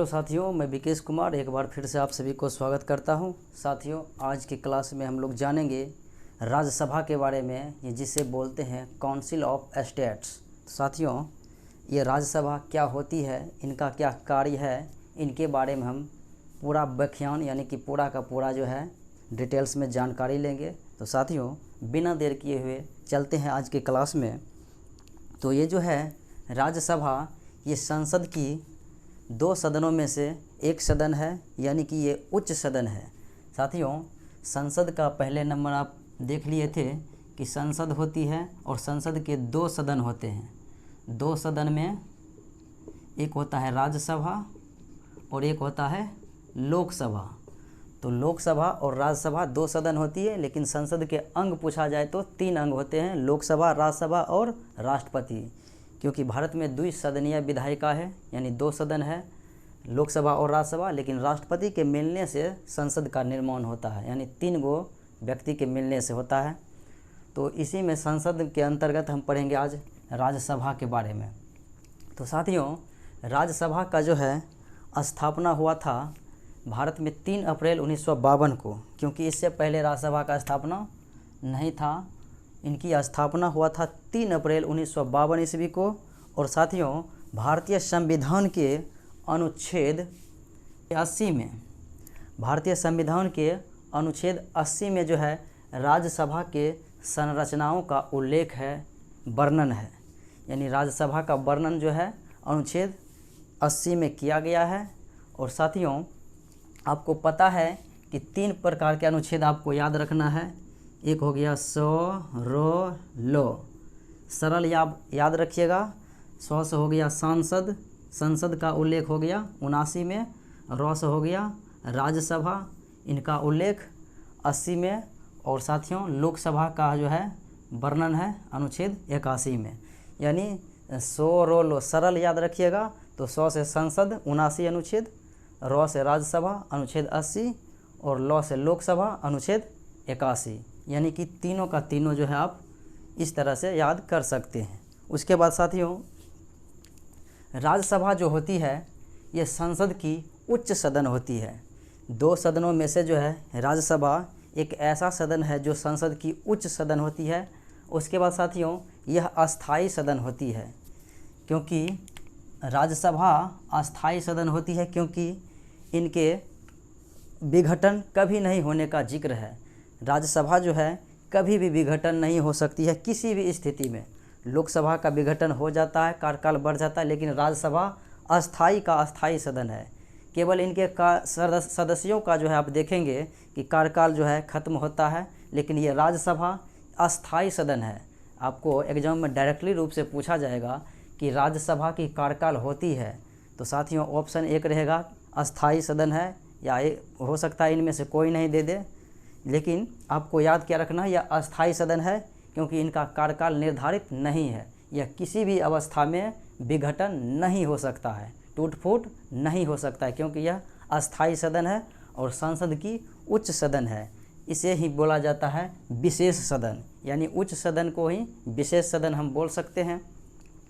Hello साथियों, मैं विकेश कुमार एक बार फिर से आप सभी को स्वागत करता हूं। साथियों, आज की क्लास में हम लोग जानेंगे राज्यसभा के बारे में, ये जिसे बोलते हैं काउंसिल ऑफ स्टेट्स। साथियों, ये राज्यसभा क्या होती है, इनका क्या कार्य है, इनके बारे में हम पूरा व्याख्यान यानी कि पूरा का पूरा जो है डिटेल्स में जानकारी लेंगे। तो साथियों, बिना देर किए हुए चलते हैं आज की क्लास में। तो ये जो है राज्यसभा, ये संसद की दो सदनों में से एक सदन है, यानी कि ये उच्च सदन है। साथियों, संसद का पहले नंबर आप देख लिए थे कि संसद होती है और संसद के दो सदन होते हैं। दो सदन में एक होता है राज्यसभा और एक होता है लोकसभा। तो लोकसभा और राज्यसभा दो सदन होती है, लेकिन संसद के अंग पूछा जाए तो तीन अंग होते हैं, लोकसभा, राज्यसभा और राष्ट्रपति। क्योंकि भारत में द्विसदनीय विधायिका है, यानी दो सदन है, लोकसभा और राज्यसभा, लेकिन राष्ट्रपति के मिलने से संसद का निर्माण होता है, यानी तीन गो व्यक्ति के मिलने से होता है। तो इसी में संसद के अंतर्गत हम पढ़ेंगे आज राज्यसभा के बारे में। तो साथियों, राज्यसभा का जो है स्थापना हुआ था भारत में 3 अप्रैल 1952 को, क्योंकि इससे पहले राज्यसभा का स्थापना नहीं था। इनकी स्थापना हुआ था 3 अप्रैल 1952 ईस्वी को। और साथियों, भारतीय संविधान के अनुच्छेद 80 में, भारतीय संविधान के अनुच्छेद 80 में जो है राज्यसभा के संरचनाओं का उल्लेख है, वर्णन है। यानी राज्यसभा का वर्णन जो है अनुच्छेद 80 में किया गया है। और साथियों, आपको पता है कि 3 प्रकार के अनुच्छेद आपको याद रखना है। एक हो गया सौ, रो, लो, सरल याद रखिएगा। 100 से हो गया सांसद, संसद का उल्लेख हो गया 79 में। रो से हो गया राज्यसभा, इनका उल्लेख 80 में। और साथियों, लोकसभा का जो है वर्णन है अनुच्छेद 81 में। यानी 100, रो, लो सरल याद रखिएगा। तो 100 से संसद 79 अनुच्छेद, रो से राज्यसभा अनुच्छेद 80 और लो से लोकसभा अनुच्छेद 81। यानी कि तीनों का तीनों जो है आप इस तरह से याद कर सकते हैं। उसके बाद साथियों, राज्यसभा जो होती है ये संसद की उच्च सदन होती है। दो सदनों में से जो है राज्यसभा एक ऐसा सदन है जो संसद की उच्च सदन होती है। उसके बाद साथियों, यह अस्थाई सदन होती है। क्योंकि राज्यसभा अस्थाई सदन होती है क्योंकि इनके विघटन कभी नहीं होने का जिक्र है। राज्यसभा जो है कभी भी विघटन नहीं हो सकती है किसी भी स्थिति में। लोकसभा का विघटन हो जाता है, कार्यकाल बढ़ जाता है, लेकिन राज्यसभा अस्थाई का अस्थाई सदन है। केवल इनके सदस्यों का जो है आप देखेंगे कि कार्यकाल जो है ख़त्म होता है, लेकिन ये राज्यसभा अस्थाई सदन है। आपको एग्जाम में डायरेक्टली रूप से पूछा जाएगा कि राज्यसभा की कार्यकाल होती है, तो साथियों ऑप्शन 1 रहेगा अस्थाई सदन है, या हो सकता है इनमें से कोई नहीं दे दे। लेकिन आपको याद क्या रखना है, यह अस्थाई सदन है क्योंकि इनका कार्यकाल निर्धारित नहीं है। यह किसी भी अवस्था में विघटन नहीं हो सकता है, टूट फूट नहीं हो सकता है, क्योंकि यह अस्थाई सदन है और संसद की उच्च सदन है। इसे ही बोला जाता है विशेष सदन, यानी उच्च सदन को ही विशेष सदन हम बोल सकते हैं।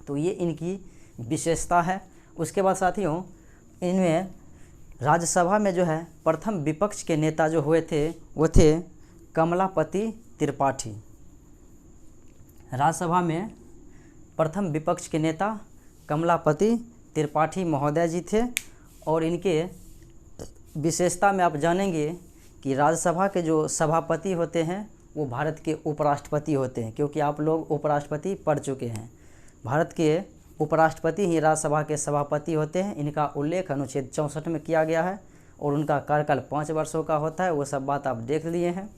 तो ये इनकी विशेषता है। उसके बाद साथियों, इनमें राज्यसभा में जो है प्रथम विपक्ष के नेता जो हुए थे वो थे कमलापति त्रिपाठी। राज्यसभा में प्रथम विपक्ष के नेता कमलापति त्रिपाठी महोदय जी थे। और इनके विशेषता में आप जानेंगे कि राज्यसभा के जो सभापति होते हैं वो भारत के उपराष्ट्रपति होते हैं, क्योंकि आप लोग उपराष्ट्रपति पढ़ चुके हैं। भारत के उपराष्ट्रपति ही राज्यसभा के सभापति होते हैं। इनका उल्लेख अनुच्छेद 64 में किया गया है और उनका कार्यकाल 5 वर्षों का होता है। वो सब बात आप देख लिए हैं।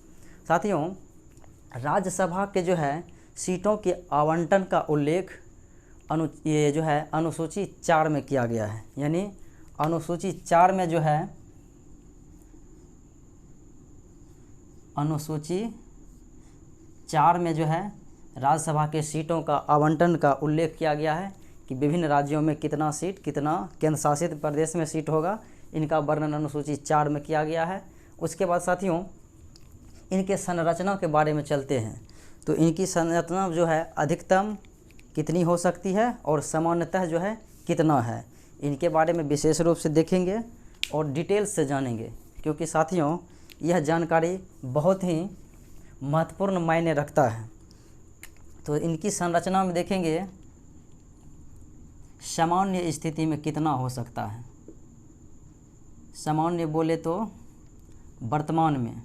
साथियों, राज्यसभा के जो है सीटों के आवंटन का उल्लेख ये जो है अनुसूची 4 में किया गया है। यानी अनुसूची 4 में जो है अनुसूची 4 में जो है राज्यसभा के सीटों का आवंटन का उल्लेख किया गया है कि विभिन्न राज्यों में कितना सीट, कितना केंद्र शासित प्रदेश में सीट होगा, इनका वर्णन अनुसूची 4 में किया गया है। उसके बाद साथियों, इनके संरचना के बारे में चलते हैं। तो इनकी संरचना जो है अधिकतम कितनी हो सकती है और सामान्यतः जो है कितना है, इनके बारे में विशेष रूप से देखेंगे और डिटेल्स से जानेंगे, क्योंकि साथियों यह जानकारी बहुत ही महत्वपूर्ण मायने रखता है। तो इनकी संरचना में देखेंगे सामान्य स्थिति में कितना हो सकता है। सामान्य बोले तो वर्तमान में,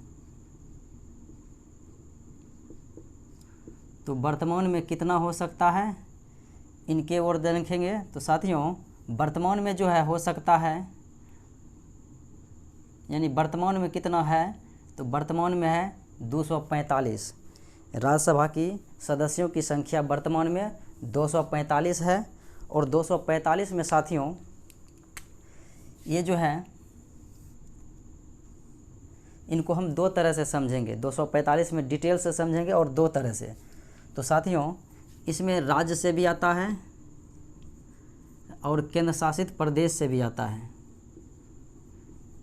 तो वर्तमान में कितना हो सकता है इनके ओर देखेंगे। तो साथियों वर्तमान में जो है हो सकता है, यानी वर्तमान में कितना है, तो वर्तमान में है 245। राज्यसभा की सदस्यों की संख्या वर्तमान में 245 है। और 245 में साथियों ये जो है इनको हम दो तरह से समझेंगे। 245 में डिटेल से समझेंगे और दो तरह से। तो साथियों इसमें राज्य से भी आता है और केंद्र शासित प्रदेश से भी आता है।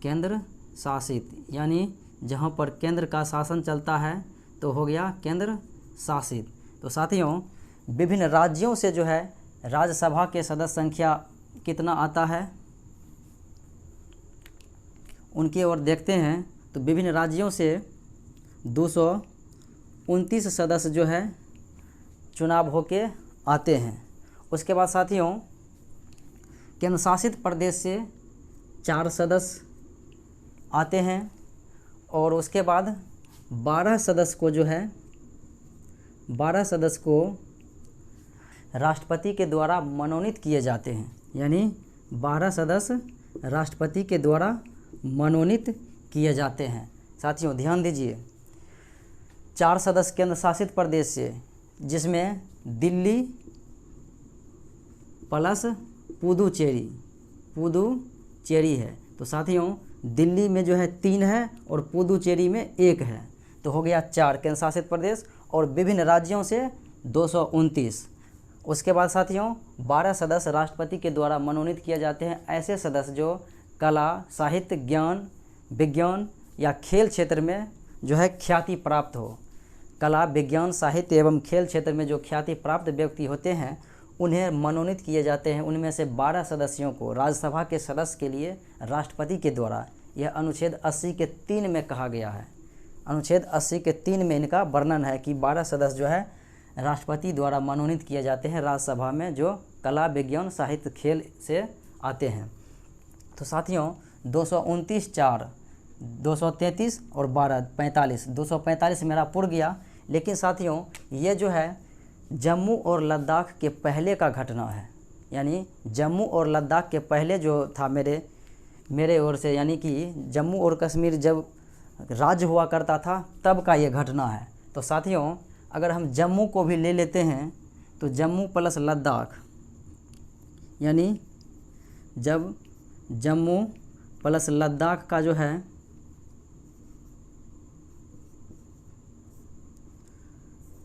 केंद्र शासित यानी जहाँ पर केंद्र का शासन चलता है तो हो गया केंद्र शासित। तो साथियों विभिन्न राज्यों से जो है राज्यसभा के सदस्य संख्या कितना आता है उनकी ओर देखते हैं। तो विभिन्न राज्यों से 229 सदस्य जो है चुनाव होके आते हैं। उसके बाद साथियों केंद्र शासित प्रदेश से 4 सदस्य आते हैं और उसके बाद 12 सदस्य को जो है 12 सदस्य को राष्ट्रपति के द्वारा मनोनीत किए जाते हैं। यानी 12 सदस्य राष्ट्रपति के द्वारा मनोनीत किए जाते हैं। साथियों ध्यान दीजिए, 4 सदस्य केंद्र शासित प्रदेश से, जिसमें दिल्ली प्लस पुदुचेरी है। तो साथियों दिल्ली में जो है 3 है और पुदुचेरी में 1 है। तो हो गया 4 केंद्र शासित प्रदेश और विभिन्न राज्यों से 229। उसके बाद साथियों 12 सदस्य राष्ट्रपति के द्वारा मनोनीत किए जाते हैं। ऐसे सदस्य जो कला, साहित्य, ज्ञान, विज्ञान या खेल क्षेत्र में जो है ख्याति प्राप्त हो। कला, विज्ञान, साहित्य एवं खेल क्षेत्र में जो ख्याति प्राप्त व्यक्ति होते हैं उन्हें मनोनीत किए जाते हैं। उनमें से 12 सदस्यों को राज्यसभा के सदस्य के लिए राष्ट्रपति के द्वारा, यह अनुच्छेद 80 के 3 में कहा गया है। अनुच्छेद 80 के 3 में इनका वर्णन है कि 12 सदस्य जो है राष्ट्रपति द्वारा मनोनीत किए जाते हैं राज्यसभा में, जो कला, विज्ञान, साहित्य, खेल से आते हैं। तो साथियों 229, 4, 233 और 12, 45। 245 मेरा पुर गया। लेकिन साथियों ये जो है जम्मू और लद्दाख के पहले का घटना है। यानी जम्मू और लद्दाख के पहले जो था मेरे ओर से, यानी कि जम्मू और कश्मीर जब राज्य हुआ करता था तब का ये घटना है। तो साथियों अगर हम जम्मू को भी ले लेते हैं तो जम्मू प्लस लद्दाख, यानी जब जम्मू प्लस लद्दाख का जो है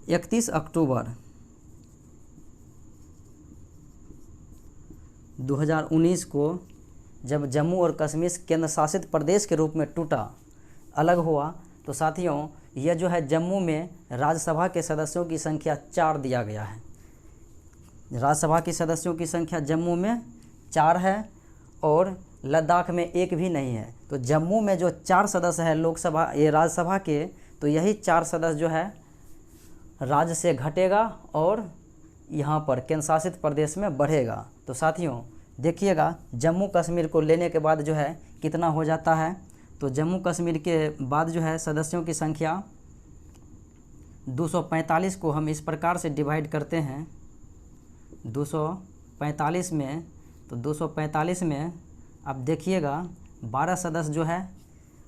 31 अक्टूबर 2019 को जब जम्मू और कश्मीर केंद्र शासित प्रदेश के रूप में टूटा, अलग हुआ, तो साथियों यह जो है जम्मू में राज्यसभा के सदस्यों की संख्या 4 दिया गया है। राज्यसभा की सदस्यों की संख्या जम्मू में 4 है और लद्दाख में 1 भी नहीं है। तो जम्मू में जो 4 सदस्य है लोकसभा ये राज्यसभा के, तो यही 4 सदस्य जो है राज्य से घटेगा और यहाँ पर केंद्र शासित प्रदेश में बढ़ेगा। तो साथियों देखिएगा जम्मू कश्मीर को लेने के बाद जो है कितना हो जाता है। तो जम्मू कश्मीर के बाद जो है सदस्यों की संख्या 245 को हम इस प्रकार से डिवाइड करते हैं 245 में। तो 245 में अब देखिएगा 12 सदस्य जो है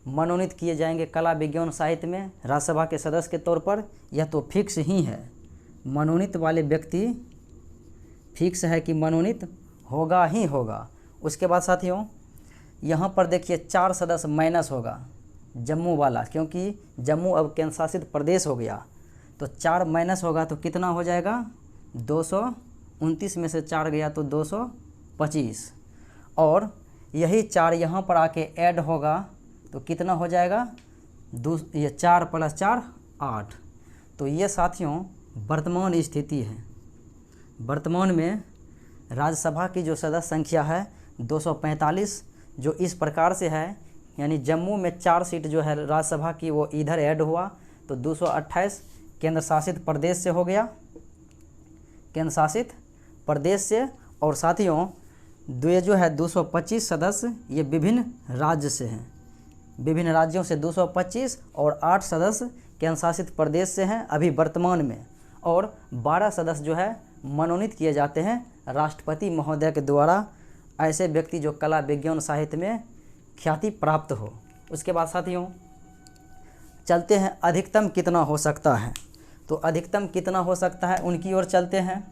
मनोनीत किए जाएंगे कला, विज्ञान, साहित्य में राज्यसभा के सदस्य के तौर पर। यह तो फिक्स ही है, मनोनीत वाले व्यक्ति फिक्स है कि मनोनीत होगा ही होगा। उसके बाद साथियों यहाँ पर देखिए 4 सदस्य माइनस होगा जम्मू वाला, क्योंकि जम्मू अब केंद्र शासित प्रदेश हो गया। तो 4 माइनस होगा तो कितना हो जाएगा 229 में से 4 गया तो 225 और यही 4 यहाँ पर आके ऐड होगा तो कितना हो जाएगा ये 4 + 4 8। तो ये साथियों वर्तमान स्थिति है। वर्तमान में राज्यसभा की जो सदस्य संख्या है 245 जो इस प्रकार से है, यानी जम्मू में 4 सीट जो है राज्यसभा की वो इधर ऐड हुआ तो 228 केंद्र शासित प्रदेश से हो गया, केंद्र शासित प्रदेश से। और साथियों ये जो है 225 सदस्य ये विभिन्न राज्य से हैं, विभिन्न राज्यों से 225 और 8 सदस्य केंद्र शासित प्रदेश से हैं अभी वर्तमान में। और 12 सदस्य जो है मनोनीत किए जाते हैं राष्ट्रपति महोदय के द्वारा, ऐसे व्यक्ति जो कला विज्ञान साहित्य में ख्याति प्राप्त हो। उसके बाद साथियों चलते हैं अधिकतम कितना हो सकता है, तो अधिकतम कितना हो सकता है उनकी ओर चलते हैं।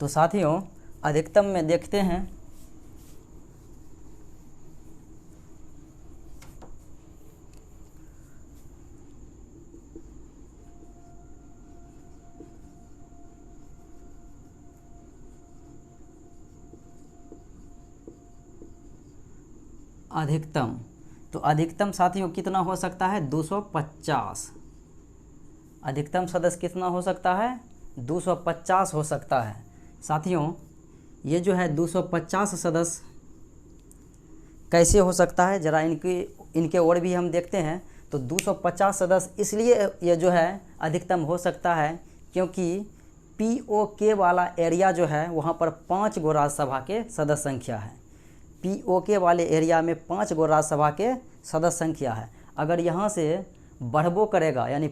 तो साथियों अधिकतम में देखते हैं अधिकतम, तो अधिकतम साथियों कितना हो सकता है 250। अधिकतम सदस्य कितना हो सकता है 250 हो सकता है। साथियों ये जो है 250 सदस्य कैसे हो सकता है, ज़रा इनके और भी हम देखते हैं। तो 250 सदस्य इसलिए ये जो है अधिकतम हो सकता है क्योंकि पीओके वाला एरिया जो है वहाँ पर 5 गो राज्यसभा के सदस्य संख्या है। पीओके वाले एरिया में 5 गो राज्यसभा के सदस्य संख्या है। अगर यहाँ से बढ़बो करेगा, यानी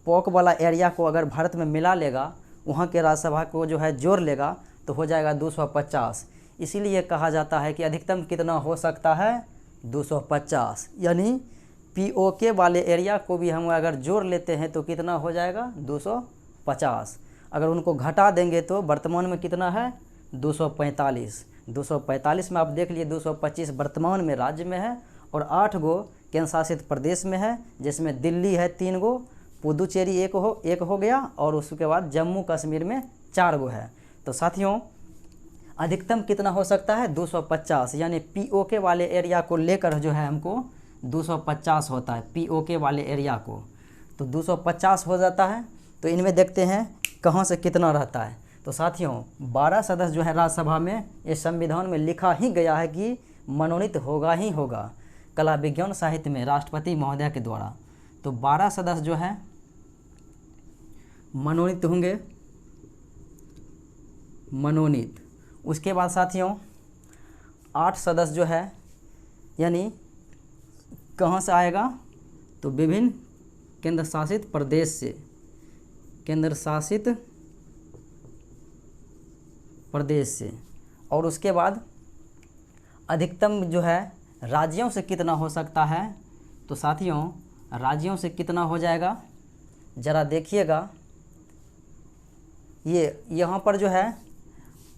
पॉक वाला एरिया को अगर भारत में मिला लेगा, वहाँ के राज्यसभा को जो है जोड़ लेगा तो हो जाएगा 250। इसीलिए कहा जाता है कि अधिकतम कितना हो सकता है 250, यानी पीओके वाले एरिया को भी हम अगर जोड़ लेते हैं तो कितना हो जाएगा 250। अगर उनको घटा देंगे तो वर्तमान में कितना है 245। 245 में आप देख लिए 225 वर्तमान में राज्य में है और 8 गो केंद्र शासित प्रदेश में है, जिसमें दिल्ली है 3 गो, पुदुचेरी एक हो गया और उसके बाद जम्मू कश्मीर में 4 गो है। तो साथियों अधिकतम कितना हो सकता है 250, यानी पीओके वाले एरिया को लेकर जो है हमको 250 होता है, पीओके वाले एरिया को तो 250 हो जाता है। तो इनमें देखते हैं कहाँ से कितना रहता है। तो साथियों 12 सदस्य जो है राज्यसभा में, ये संविधान में लिखा ही गया है कि मनोनीत होगा ही होगा कला विज्ञान साहित्य में राष्ट्रपति महोदय के द्वारा। तो 12 सदस्य जो है मनोनीत होंगे, मनोनीत। उसके बाद साथियों 8 सदस्य जो है यानी कहाँ से आएगा, तो विभिन्न केंद्र शासित प्रदेश से, केंद्र शासित प्रदेश से। और उसके बाद अधिकतम जो है राज्यों से कितना हो सकता है, तो साथियों राज्यों से कितना हो जाएगा ज़रा देखिएगा। ये यहाँ पर जो है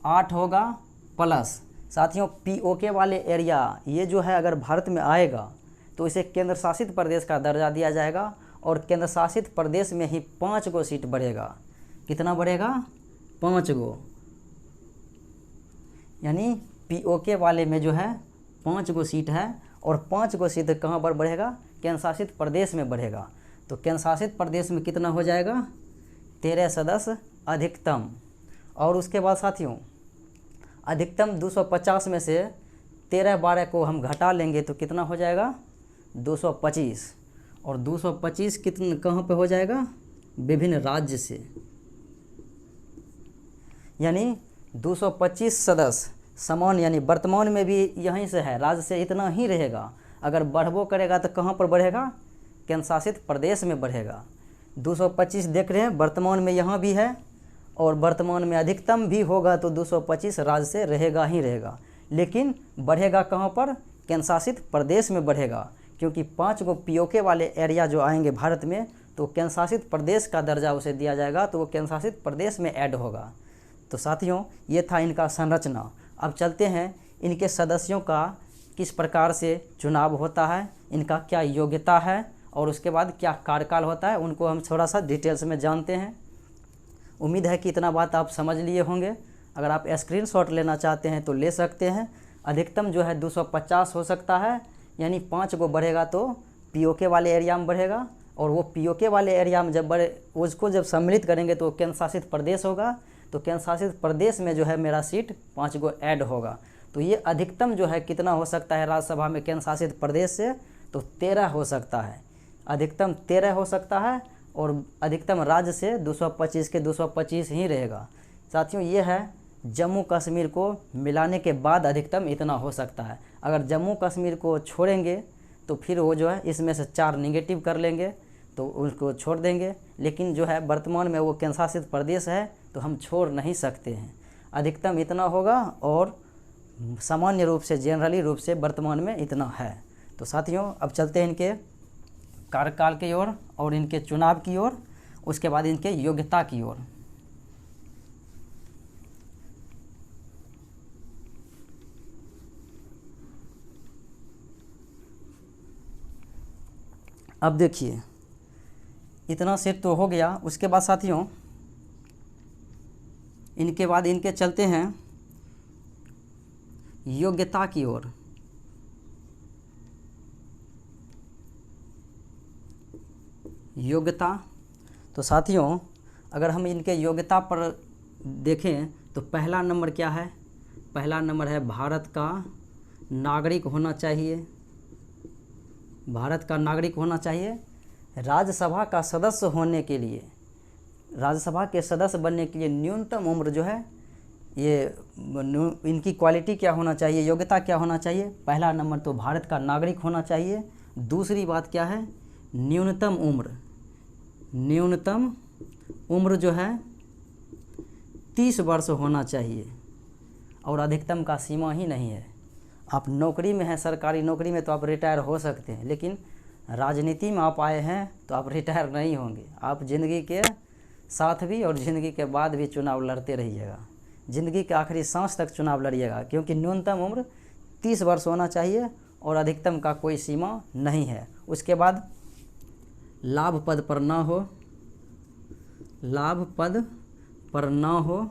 8 होगा प्लस साथियों पीओके वाले एरिया, ये जो है अगर भारत में आएगा तो इसे केंद्र शासित प्रदेश का दर्जा दिया जाएगा और केंद्र शासित प्रदेश में ही 5 गो सीट बढ़ेगा। कितना बढ़ेगा 5 गो, यानी पीओके वाले में जो है 5 गो सीट है और 5 गो सीट कहाँ पर बढ़ेगा, केंद्र शासित प्रदेश में बढ़ेगा। तो केंद्र शासित प्रदेश में कितना हो जाएगा 13 सदस्य अधिकतम। और उसके बाद साथियों अधिकतम 250 में से 13-12 को हम घटा लेंगे तो कितना हो जाएगा 225। और 225 कितने कहाँ पे हो जाएगा, विभिन्न राज्य से, यानी 225 सदस्य समान, यानी वर्तमान में भी यहीं से है, राज्य से इतना ही रहेगा। अगर बढ़बो करेगा तो कहाँ पर बढ़ेगा, केंद्र शासित प्रदेश में बढ़ेगा। 225 देख रहे हैं वर्तमान में यहाँ भी है और वर्तमान में अधिकतम भी होगा तो 225 राज्य से रहेगा ही रहेगा, लेकिन बढ़ेगा कहाँ पर, केंद्र शासित प्रदेश में बढ़ेगा। क्योंकि 5 गो पीओके वाले एरिया जो आएंगे भारत में तो केंद्र शासित प्रदेश का दर्जा उसे दिया जाएगा, तो वो केंद्र शासित प्रदेश में ऐड होगा। तो साथियों ये था इनका संरचना। अब चलते हैं इनके सदस्यों का किस प्रकार से चुनाव होता है, इनका क्या योग्यता है और उसके बाद क्या कार्यकाल होता है, उनको हम थोड़ा सा डिटेल्स में जानते हैं। उम्मीद है कि इतना बात आप समझ लिए होंगे। अगर आप स्क्रीनशॉट लेना चाहते हैं तो ले सकते हैं। अधिकतम जो है 250 हो सकता है, यानी 5 गो बढ़ेगा तो पीओके वाले एरिया में बढ़ेगा और वो पीओके वाले एरिया में जब उसको जब सम्मिलित करेंगे तो केंद्र शासित प्रदेश होगा। तो केंद्र शासित प्रदेश में जो है मेरा सीट 5 गो ऐड होगा। तो ये अधिकतम जो है कितना हो सकता है राज्यसभा में केंद्र शासित प्रदेश से, तो 13 हो सकता है, अधिकतम 13 हो सकता है, और अधिकतम राज्य से 225 के 225 ही रहेगा। साथियों ये है जम्मू कश्मीर को मिलाने के बाद अधिकतम इतना हो सकता है। अगर जम्मू कश्मीर को छोड़ेंगे तो फिर वो जो है इसमें से 4 निगेटिव कर लेंगे तो उसको छोड़ देंगे, लेकिन जो है वर्तमान में वो केंद्र शासित प्रदेश है तो हम छोड़ नहीं सकते हैं। अधिकतम इतना होगा और सामान्य रूप से जनरली रूप से वर्तमान में इतना है। तो साथियों अब चलते हैं इनके कार्यकाल की ओर और इनके चुनाव की ओर, उसके बाद इनके योग्यता की ओर। अब देखिए इतना सेट तो हो गया। उसके बाद साथियों इनके बाद इनके चलते हैं योग्यता की ओर। योग्यता, तो साथियों अगर हम इनके योग्यता पर देखें तो पहला नंबर क्या है? पहला नंबर है भारत का नागरिक होना चाहिए। भारत का नागरिक होना चाहिए। राज्यसभा का सदस्य होने के लिए, राज्यसभा के सदस्य बनने के लिए न्यूनतम उम्र जो है ये इनकी क्वालिटी क्या होना चाहिए, योग्यता क्या होना चाहिए? पहला नंबर तो भारत का नागरिक होना चाहिए। दूसरी बात क्या है? न्यूनतम उम्र, न्यूनतम उम्र जो है 30 वर्ष होना चाहिए और अधिकतम का सीमा ही नहीं है। आप नौकरी में हैं, सरकारी नौकरी में, तो आप रिटायर हो सकते हैं, लेकिन राजनीति में आप आए हैं तो आप रिटायर नहीं होंगे। आप ज़िंदगी के साथ भी और ज़िंदगी के बाद भी चुनाव लड़ते रहिएगा, ज़िंदगी के आखिरी सांस तक चुनाव लड़िएगा, क्योंकि न्यूनतम उम्र 30 वर्ष होना चाहिए और अधिकतम का कोई सीमा नहीं है। उसके बाद लाभ पद पर ना हो, लाभ पद पर ना हो।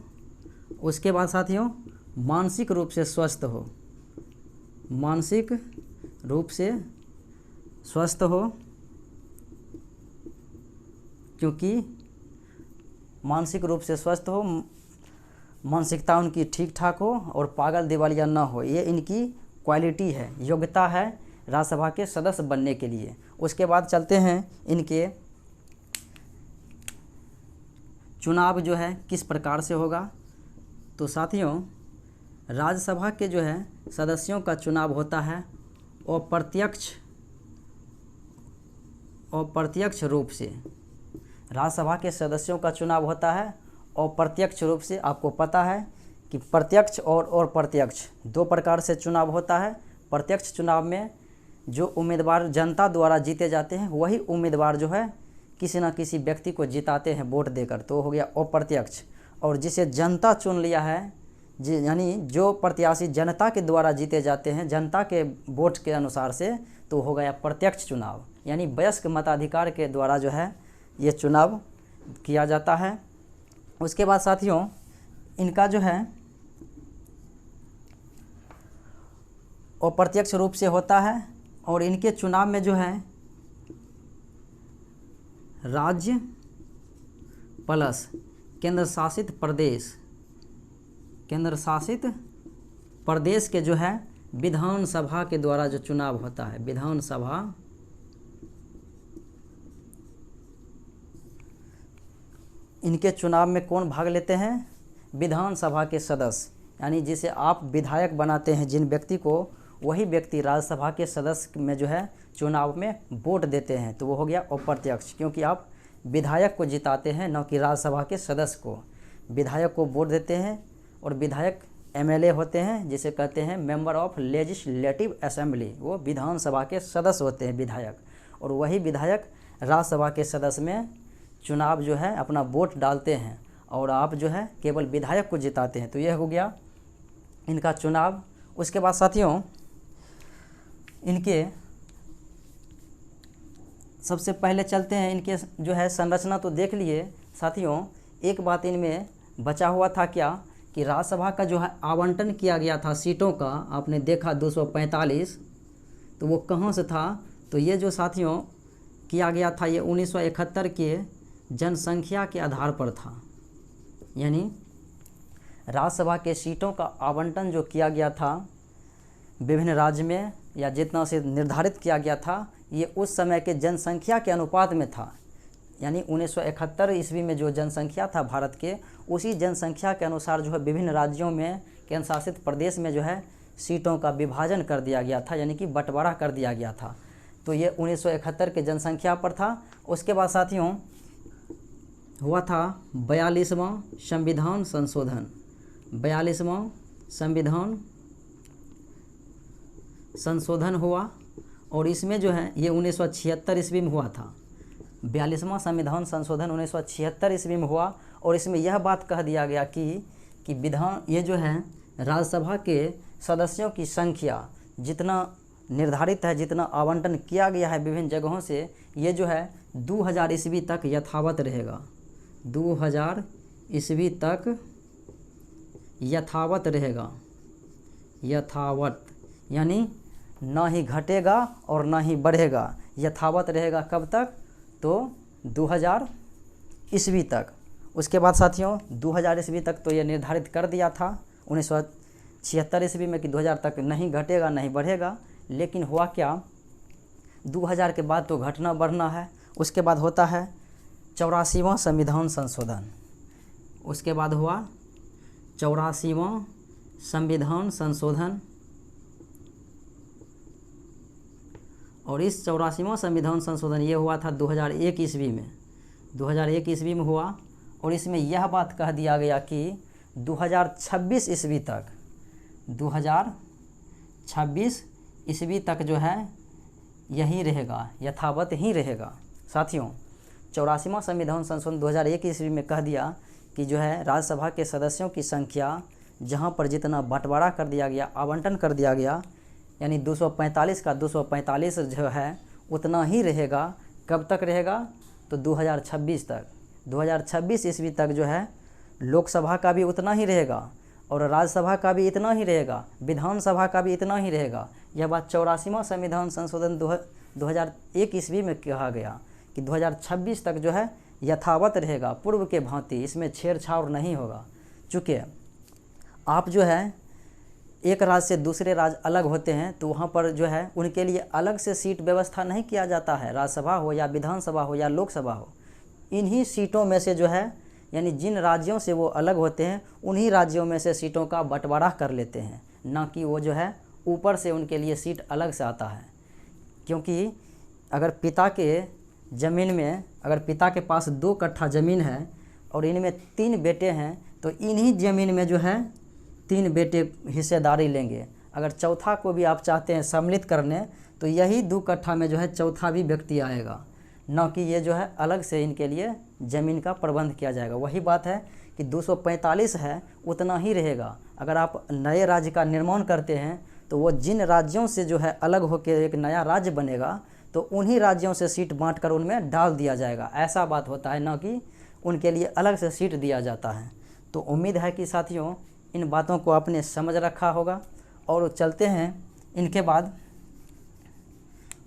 उसके बाद साथियों मानसिक रूप से स्वस्थ हो, मानसिक रूप से स्वस्थ हो, क्योंकि मानसिक रूप से स्वस्थ हो, मानसिकता उनकी ठीक ठाक हो और पागल दिवालिया ना हो। ये इनकी क्वालिटी है, योग्यता है राज्यसभा के सदस्य बनने के लिए। उसके बाद चलते हैं इनके चुनाव जो है किस प्रकार से होगा। तो साथियों राज्यसभा के जो है सदस्यों का चुनाव होता है अप्रत्यक्ष रूप से। राज्यसभा के सदस्यों का चुनाव होता है अप्रत्यक्ष रूप से। आपको पता है कि प्रत्यक्ष और अप्रत्यक्ष 2 प्रकार से चुनाव होता है। प्रत्यक्ष चुनाव में जो उम्मीदवार जनता द्वारा जीते जाते हैं वही उम्मीदवार जो है किसी न किसी व्यक्ति को जिताते हैं वोट देकर, तो हो गया अप्रत्यक्ष। और जिसे जनता चुन लिया है, यानी जो प्रत्याशी जनता के द्वारा जीते जाते हैं जनता के वोट के अनुसार से, तो हो गया प्रत्यक्ष चुनाव, यानी वयस्क मताधिकार के द्वारा जो है ये चुनाव किया जाता है। उसके बाद साथियों इनका जो है अप्रत्यक्ष रूप से होता है और इनके चुनाव में जो है राज्य प्लस केंद्र शासित प्रदेश के जो है विधानसभा के द्वारा जो चुनाव होता है, विधानसभा, इनके चुनाव में कौन भाग लेते हैं? विधानसभा के सदस्य, यानी जिसे आप विधायक बनाते हैं जिन व्यक्ति को, वही व्यक्ति राज्यसभा के सदस्य में जो है चुनाव में वोट देते हैं, तो वो हो गया अप्रत्यक्ष, क्योंकि आप विधायक को जिताते हैं न कि राज्यसभा के सदस्य को। विधायक को वोट देते हैं और विधायक एमएलए होते हैं, जिसे कहते हैं मेंबर ऑफ लेजिस्लेटिव असेंबली, वो विधानसभा के सदस्य होते हैं विधायक, और वही विधायक राज्यसभा के सदस्य में चुनाव जो है अपना वोट डालते हैं और आप जो है केवल विधायक को जिताते हैं। तो यह हो गया इनका चुनाव। उसके बाद साथियों इनके सबसे पहले चलते हैं इनके जो है संरचना तो देख लिए साथियों। एक बात इनमें बचा हुआ था क्या कि राज्यसभा का जो है आवंटन किया गया था सीटों का, आपने देखा 245, तो वो कहाँ से था? तो ये जो साथियों किया गया था ये 1971 के जनसंख्या के आधार पर था, यानी राज्यसभा के सीटों का आवंटन जो किया गया था विभिन्न राज्य में, या जितना से निर्धारित किया गया था, ये उस समय के जनसंख्या के अनुपात में था। यानी 1971 ईस्वी में जो जनसंख्या था भारत के, उसी जनसंख्या के अनुसार जो है विभिन्न राज्यों में, केंद्र शासित प्रदेश में जो है सीटों का विभाजन कर दिया गया था, यानी कि बंटवारा कर दिया गया था। तो ये 1971 के जनसंख्या पर था। उसके बाद साथियों हुआ था 42वां संविधान संशोधन। 42वां संविधान संशोधन हुआ, और इसमें जो है ये 1976 ईस्वी में हुआ था। 42वां संविधान संशोधन 1976 ईस्वी में हुआ, और इसमें यह बात कह दिया गया कि विधान ये जो है राज्यसभा के सदस्यों की संख्या जितना निर्धारित है, जितना आवंटन किया गया है विभिन्न जगहों से, ये जो है 2000 ईस्वी तक यथावत रहेगा। 2000 ईस्वी तक यथावत रहेगा। यथावत यानी ना ही घटेगा और ना ही बढ़ेगा, यथावत रहेगा। कब तक? तो 2000 ईस्वी तक। उसके बाद साथियों 2000 ईस्वी तक तो ये निर्धारित कर दिया था 1976 ईस्वी में कि 2000 तक नहीं घटेगा नहीं बढ़ेगा। लेकिन हुआ क्या, 2000 के बाद तो घटना बढ़ना है। उसके बाद होता है 84वां संविधान संशोधन। उसके बाद हुआ 84वां संविधान संशोधन, और इस 84वां संविधान संशोधन ये हुआ था 2001 ईस्वी में। 2001 ईस्वी में हुआ, और इसमें यह बात कह दिया गया कि 2026 ईस्वी तक, 2026 ईस्वी तक जो है यही रहेगा, यथावत ही रहेगा। साथियों 84वां संविधान संशोधन 2001 ईस्वी में कह दिया कि जो है राज्यसभा के सदस्यों की संख्या जहां पर जितना बंटवारा कर दिया गया, आवंटन कर दिया गया, यानी 245 का 245 जो है उतना ही रहेगा। कब तक रहेगा? तो 2026 तक। 2026 ईस्वी तक जो है लोकसभा का भी उतना ही रहेगा, और राज्यसभा का भी इतना ही रहेगा, विधानसभा का भी इतना ही रहेगा। यह बात 84वां संविधान संशोधन 2001 ईस्वी में कहा गया कि 2026 तक जो है यथावत रहेगा, पूर्व के भांति, इसमें छेड़छाड़ नहीं होगा। चूँकि आप जो है एक राज्य से दूसरे राज्य अलग होते हैं, तो वहाँ पर जो है उनके लिए अलग से सीट व्यवस्था नहीं किया जाता है। राज्यसभा हो या विधानसभा हो या लोकसभा हो, इन्हीं सीटों में से जो है, यानी जिन राज्यों से वो अलग होते हैं उन्हीं राज्यों में से सीटों का बंटवारा कर लेते हैं, ना कि वो जो है ऊपर से उनके लिए सीट अलग से आता है। क्योंकि अगर पिता के ज़मीन में, अगर पिता के पास 2 कट्ठा ज़मीन है और इनमें 3 बेटे हैं, तो इन्हीं ज़मीन में जो है 3 बेटे हिस्सेदारी लेंगे। अगर चौथा को भी आप चाहते हैं सम्मिलित करने, तो यही 2 कट्ठा में जो है चौथा भी व्यक्ति आएगा, न कि ये जो है अलग से इनके लिए ज़मीन का प्रबंध किया जाएगा। वही बात है कि 245 है उतना ही रहेगा। अगर आप नए राज्य का निर्माण करते हैं, तो वो जिन राज्यों से जो है अलग होकर एक नया राज्य बनेगा, तो उन्हीं राज्यों से सीट बांटकर उनमें डाल दिया जाएगा। ऐसा बात होता है, ना कि उनके लिए अलग से सीट दिया जाता है। तो उम्मीद है कि साथियों इन बातों को आपने समझ रखा होगा। और चलते हैं, इनके बाद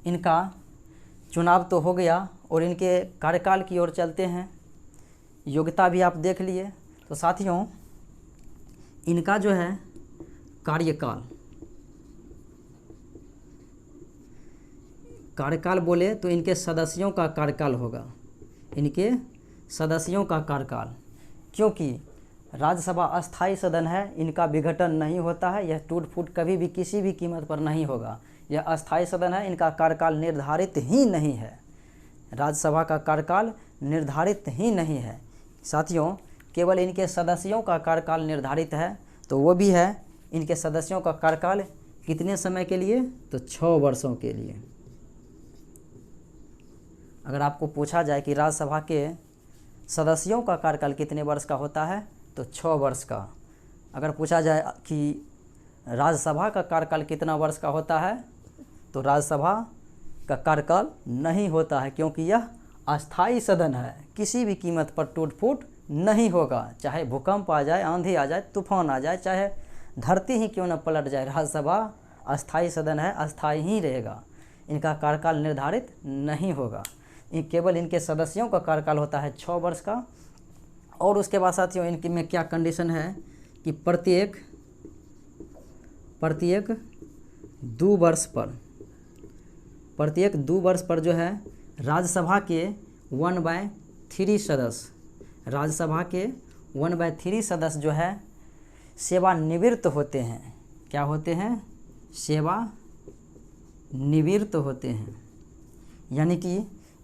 इनका चुनाव तो हो गया, और इनके कार्यकाल की ओर चलते हैं। योग्यता भी आप देख लिए। तो साथियों इनका जो है कार्यकाल बोले तो इनके सदस्यों का कार्यकाल होगा, इनके सदस्यों का कार्यकाल। क्योंकि राज्यसभा अस्थाई सदन है, इनका विघटन नहीं होता है, यह टूट फूट कभी भी किसी भी कीमत पर नहीं होगा। यह अस्थाई सदन है, इनका कार्यकाल निर्धारित ही नहीं है। राज्यसभा का कार्यकाल निर्धारित ही नहीं है साथियों, केवल इनके सदस्यों का कार्यकाल निर्धारित है। तो वो भी है, इनके सदस्यों का कार्यकाल कितने समय के लिए? तो 6 वर्षों के लिए। अगर आपको पूछा जाए कि राज्यसभा के सदस्यों का कार्यकाल कितने वर्ष का होता है, तो 6 वर्ष का। अगर पूछा जाए कि राज्यसभा का कार्यकाल कितना वर्ष का होता है, तो राज्यसभा का कार्यकाल नहीं होता है, क्योंकि यह अस्थाई सदन है, किसी भी कीमत पर टूट फूट नहीं होगा। चाहे भूकंप आ जाए, आंधी आ जाए, तूफान आ जाए, चाहे धरती ही क्यों न पलट जाए, राज्यसभा अस्थाई सदन है, अस्थाई ही रहेगा। इनका कार्यकाल निर्धारित नहीं होगा। केवल इनके सदस्यों का कार्यकाल होता है 6 वर्ष का। और उसके बाद साथियों इनके में क्या कंडीशन है कि प्रत्येक 2 वर्ष पर जो है राज्यसभा के 1/3 सदस्य, राज्यसभा के 1/3 सदस्य जो है सेवानिवृत्त होते हैं। क्या होते हैं? सेवानिवृत्त होते हैं, यानी कि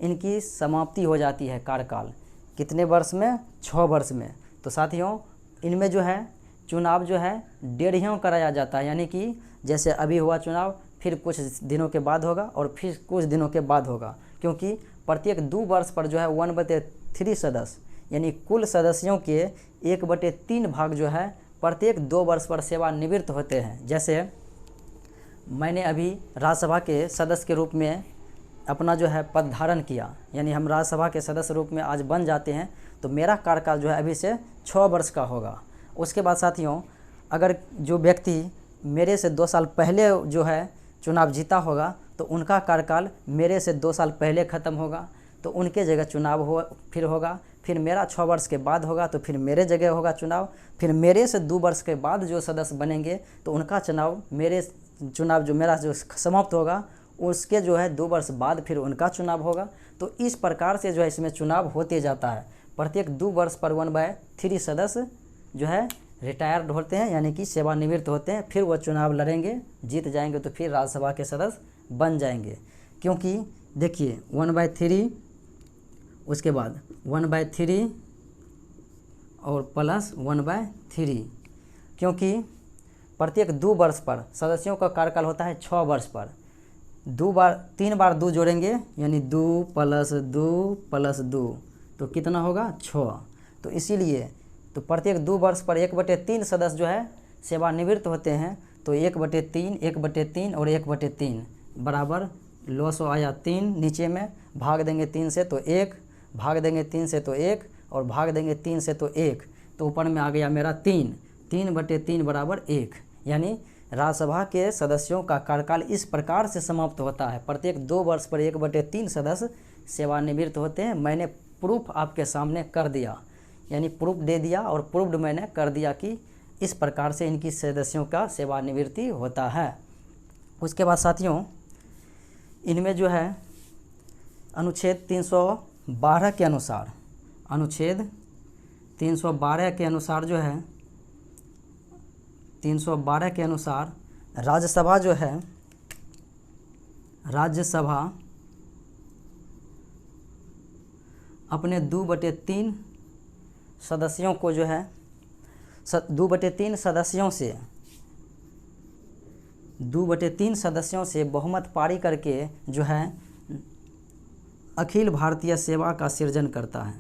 इनकी समाप्ति हो जाती है कार्यकाल। कितने वर्ष में? 6 वर्ष में। तो साथियों इनमें जो है चुनाव जो है डेढ़ियों कराया जाता है, यानी कि जैसे अभी हुआ चुनाव फिर कुछ दिनों के बाद होगा और फिर कुछ दिनों के बाद होगा, क्योंकि प्रत्येक 2 वर्ष पर जो है 1/3 सदस्य यानी कुल सदस्यों के 1/3 भाग जो है प्रत्येक 2 वर्ष पर सेवानिवृत्त होते हैं। जैसे मैंने अभी राज्यसभा के सदस्य के रूप में अपना जो है पद धारण किया, यानी हम राज्यसभा के सदस्य रूप में आज बन जाते हैं, तो मेरा कार्यकाल जो है अभी से 6 वर्ष का होगा। उसके बाद साथियों अगर जो व्यक्ति मेरे से 2 साल पहले जो है चुनाव जीता होगा तो उनका कार्यकाल मेरे से 2 साल पहले ख़त्म होगा, तो उनके जगह चुनाव होगा, फिर मेरा 6 वर्ष के बाद होगा तो फिर मेरे जगह होगा चुनाव, फिर मेरे से 2 वर्ष के बाद जो सदस्य बनेंगे तो उनका चुनाव जो मेरा जो समाप्त होगा उसके जो है 2 वर्ष बाद फिर उनका चुनाव होगा। तो इस प्रकार से जो है इसमें चुनाव होते जाता है। प्रत्येक 2 वर्ष पर 1/3 सदस्य जो है रिटायर्ड होते हैं, यानी कि सेवानिवृत्त होते हैं, फिर वो चुनाव लड़ेंगे, जीत जाएंगे तो फिर राज्यसभा के सदस्य बन जाएंगे। क्योंकि देखिए 1/3 उसके बाद 1/3 और प्लस 1/3, क्योंकि प्रत्येक 2 वर्ष पर सदस्यों का कार्यकाल होता है 6 वर्ष पर। 3 बार 2 जोड़ेंगे यानी 2 + 2 + 2 तो कितना होगा? 6। तो इसीलिए तो प्रत्येक 2 वर्ष पर 1/3 सदस्य जो है सेवानिवृत्त होते हैं, तो 1/3, 1/3 और 1/3 बराबर लॉस आया 3, नीचे में भाग देंगे 3 से तो 1, भाग देंगे 3 से तो 1 और भाग देंगे 3 से तो 1, तो ऊपर में आ गया मेरा 3/3 बराबर 1। यानी राज्यसभा के सदस्यों का कार्यकाल इस प्रकार से समाप्त होता है। प्रत्येक 2 वर्ष पर 1/3 सदस्य सेवानिवृत्त होते हैं। मैंने प्रूफ आपके सामने कर दिया, यानी प्रूफ दे दिया और प्रूफ्ड मैंने कर दिया कि इस प्रकार से इनकी सदस्यों का सेवानिवृत्ति होता है। उसके बाद साथियों इनमें जो है अनुच्छेद 312 के अनुसार, अनुच्छेद 312 के अनुसार जो है 312 के अनुसार राज्यसभा जो है राज्यसभा अपने 2/3 सदस्यों को जो है 2/3 सदस्यों से बहुमत पारी करके जो है अखिल भारतीय सेवा का सृजन करता है।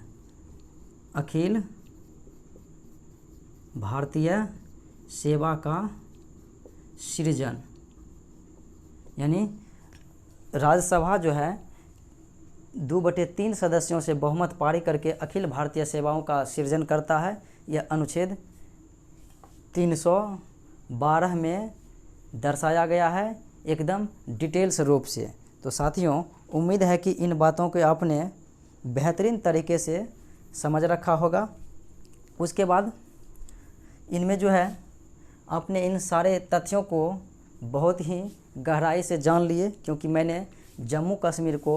अखिल भारतीय सेवा का सृजन, यानी राज्यसभा जो है 2/3 सदस्यों से बहुमत पारी करके अखिल भारतीय सेवाओं का सृजन करता है। यह अनुच्छेद 312 में दर्शाया गया है एकदम डिटेल्स रूप से। तो साथियों उम्मीद है कि इन बातों को आपने बेहतरीन तरीके से समझ रखा होगा। उसके बाद इनमें जो है आपने इन सारे तथ्यों को बहुत ही गहराई से जान लिए, क्योंकि मैंने जम्मू कश्मीर को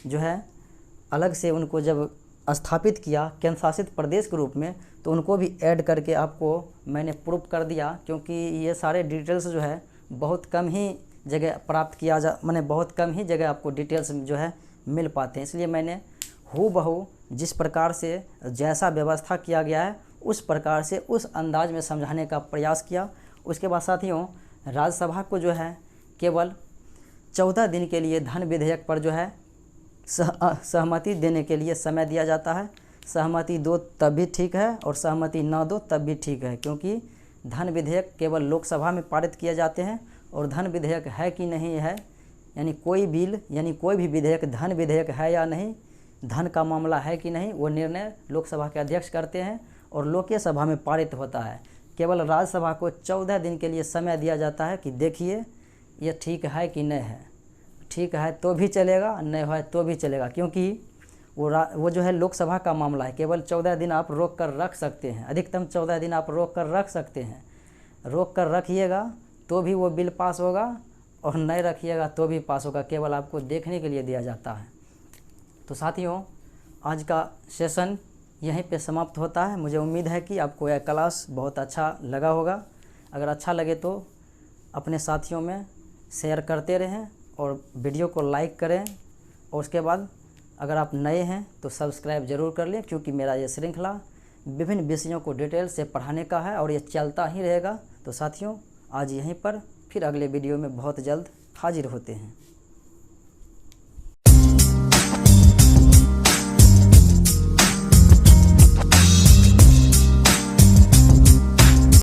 जो है अलग से उनको जब स्थापित किया केंद्र शासित प्रदेश के रूप में, तो उनको भी ऐड करके आपको मैंने प्रूफ कर दिया, क्योंकि ये सारे डिटेल्स जो है बहुत कम ही जगह प्राप्त किया मैंने बहुत कम ही जगह आपको डिटेल्स जो है मिल पाते हैं। इसलिए मैंने हूबहू जिस प्रकार से जैसा व्यवस्था किया गया है उस प्रकार से उस अंदाज में समझाने का प्रयास किया। उसके बाद साथियों राज्यसभा को जो है केवल 14 दिन के लिए धन विधेयक पर जो है सहमति देने के लिए समय दिया जाता है। सहमति दो तब भी ठीक है और सहमति न दो तब भी ठीक है, क्योंकि धन विधेयक केवल लोकसभा में पारित किए जाते हैं और धन विधेयक है कि नहीं है, यानी कोई बिल यानी कोई भी विधेयक धन विधेयक है या नहीं, धन का मामला है कि नहीं, वो निर्णय लोकसभा के अध्यक्ष करते हैं और लोकसभा सभा में पारित होता है। केवल राज्यसभा को 14 दिन के लिए समय दिया जाता है कि देखिए ये ठीक है कि नहीं है, ठीक है तो भी चलेगा, नहीं है तो भी चलेगा, क्योंकि वो जो है लोकसभा का मामला है, केवल 14 दिन आप रोक कर रख सकते हैं, अधिकतम 14 दिन आप रोक कर रख सकते हैं। रोक कर रखिएगा तो भी वो बिल पास होगा और नहीं रखिएगा तो भी पास होगा, केवल आपको देखने के लिए दिया जाता है। तो साथियों, आज का सेशन यहीं पे समाप्त होता है। मुझे उम्मीद है कि आपको यह क्लास बहुत अच्छा लगा होगा। अगर अच्छा लगे तो अपने साथियों में शेयर करते रहें और वीडियो को लाइक करें, और उसके बाद अगर आप नए हैं तो सब्सक्राइब ज़रूर कर लें, क्योंकि मेरा ये श्रृंखला विभिन्न विषयों को डिटेल से पढ़ाने का है और ये चलता ही रहेगा। तो साथियों, आज यहीं पर फिर अगले वीडियो में बहुत जल्द हाजिर होते हैं।